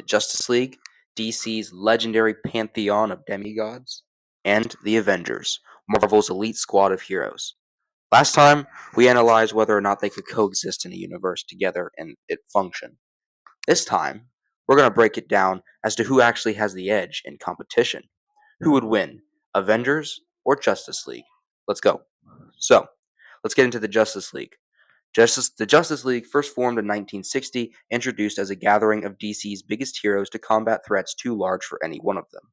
the Justice League, DC's legendary pantheon of demigods, and the Avengers, Marvel's elite squad of heroes. Last time, we analyzed whether or not they could coexist in a universe together and it function. This time, we're going to break it down as to who actually has the edge in competition. Who would win, Avengers or Justice League? Let's go. So, let's get into the Justice League. The Justice League, first formed in 1960, introduced as a gathering of DC's biggest heroes to combat threats too large for any one of them.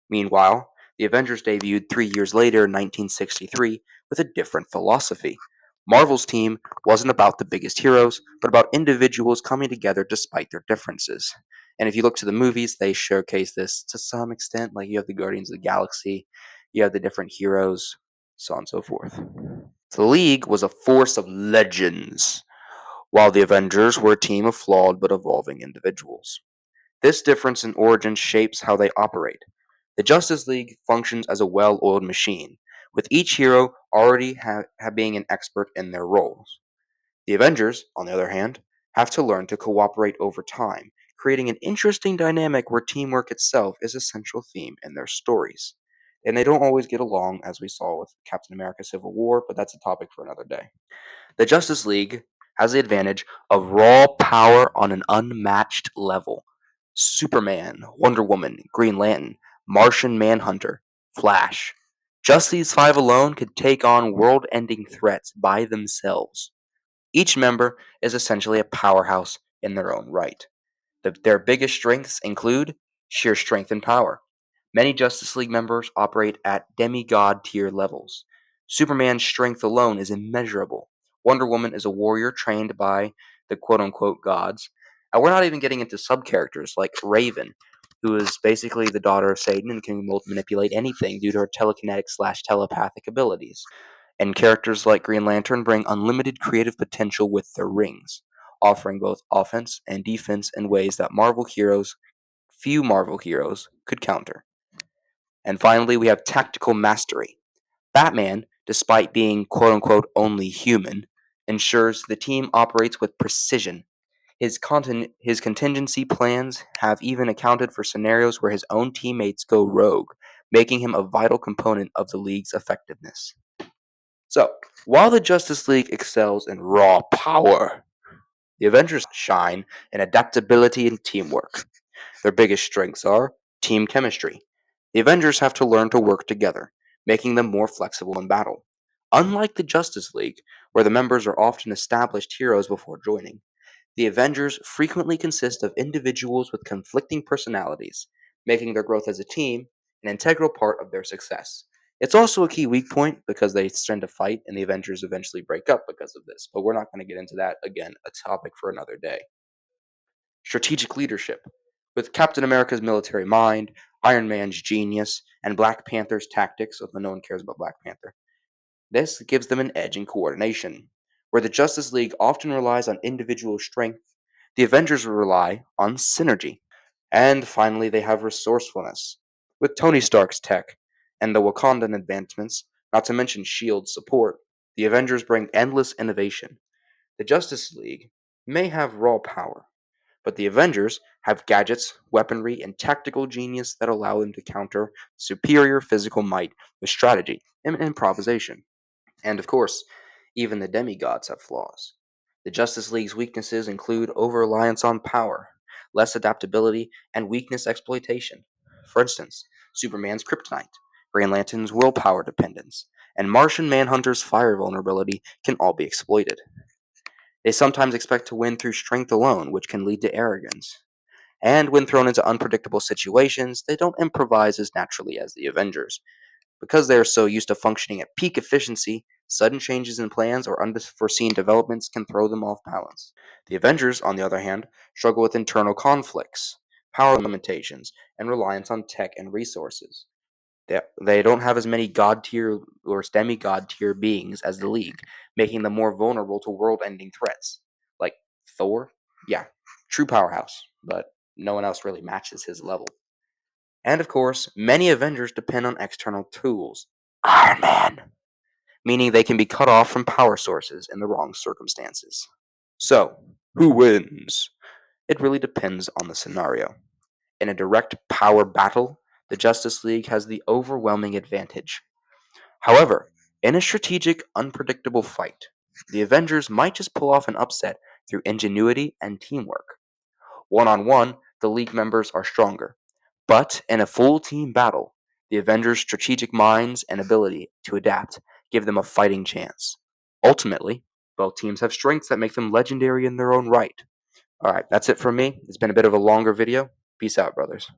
Meanwhile, the Avengers debuted 3 years later in 1963 with a different philosophy. Marvel's team wasn't about the biggest heroes, but about individuals coming together despite their differences. And if you look to the movies, they showcase this to some extent. Like you have the Guardians of the Galaxy, you have the different heroes, so on and so forth. The League was a force of legends, while the Avengers were a team of flawed but evolving individuals. This difference in origin shapes how they operate. The Justice League functions as a well-oiled machine, with each hero already being an expert in their roles. The Avengers, on the other hand, have to learn to cooperate over time, creating an interesting dynamic where teamwork itself is a central theme in their stories. And they don't always get along, as we saw with Captain America Civil War, but that's a topic for another day. The Justice League has the advantage of raw power on an unmatched level. Superman, Wonder Woman, Green Lantern, Martian Manhunter, Flash. Just these five alone could take on world ending threats by themselves. Each member is essentially a powerhouse in their own right. Their biggest strengths include sheer strength and power. Many Justice League members operate at demigod tier levels. Superman's strength alone is immeasurable. Wonder Woman is a warrior trained by the quote unquote gods. And we're not even getting into sub characters like Raven, who is basically the daughter of Satan and can manipulate anything due to her telekinetic/telepathic abilities. And characters like Green Lantern bring unlimited creative potential with their rings, offering both offense and defense in ways that few Marvel heroes, could counter. And finally, we have tactical mastery. Batman, despite being quote unquote only human, ensures the team operates with precision. His contingency plans have even accounted for scenarios where his own teammates go rogue, making him a vital component of the league's effectiveness. So, while the Justice League excels in raw power, the Avengers shine in adaptability and teamwork. Their biggest strengths are team chemistry. The Avengers have to learn to work together, making them more flexible in battle. Unlike the Justice League, where the members are often established heroes before joining, the Avengers frequently consist of individuals with conflicting personalities, making their growth as a team an integral part of their success. It's also a key weak point because they tend to fight and the Avengers eventually break up because of this, but we're not going to get into that again, a topic for another day. Strategic leadership. With Captain America's military mind, Iron Man's genius, and Black Panther's tactics, although no one cares about Black Panther, this gives them an edge in coordination. Where the Justice League often relies on individual strength, the Avengers rely on synergy. And finally, they have resourcefulness. With Tony Stark's tech and the Wakandan advancements, not to mention S.H.I.E.L.'s support, the Avengers bring endless innovation. The Justice League may have raw power, but the Avengers have gadgets, weaponry, and tactical genius that allow them to counter superior physical might with strategy and improvisation. And of course, even the demigods have flaws. The Justice League's weaknesses include over reliance on power, less adaptability, and weakness exploitation. For instance, Superman's kryptonite, Green Lantern's willpower dependence, and Martian Manhunter's fire vulnerability can all be exploited. They sometimes expect to win through strength alone, which can lead to arrogance. And when thrown into unpredictable situations, they don't improvise as naturally as the Avengers. Because they are so used to functioning at peak efficiency, sudden changes in plans or unforeseen developments can throw them off balance. The Avengers, on the other hand, struggle with internal conflicts, power limitations, and reliance on tech and resources. They don't have as many god tier or demigod tier beings as the League, making them more vulnerable to world ending threats. Like Thor? Yeah, true powerhouse, but no one else really matches his level. And of course, many Avengers depend on external tools. Iron Man! Meaning they can be cut off from power sources in the wrong circumstances. So, who wins? It really depends on the scenario. In a direct power battle, the Justice League has the overwhelming advantage. However, in a strategic, unpredictable fight, the Avengers might just pull off an upset through ingenuity and teamwork. One on one, the League members are stronger. But in a full team battle, the Avengers' strategic minds and ability to adapt give them a fighting chance. Ultimately, both teams have strengths that make them legendary in their own right. Alright, that's it from me. It's been a bit of a longer video. Peace out, brothers.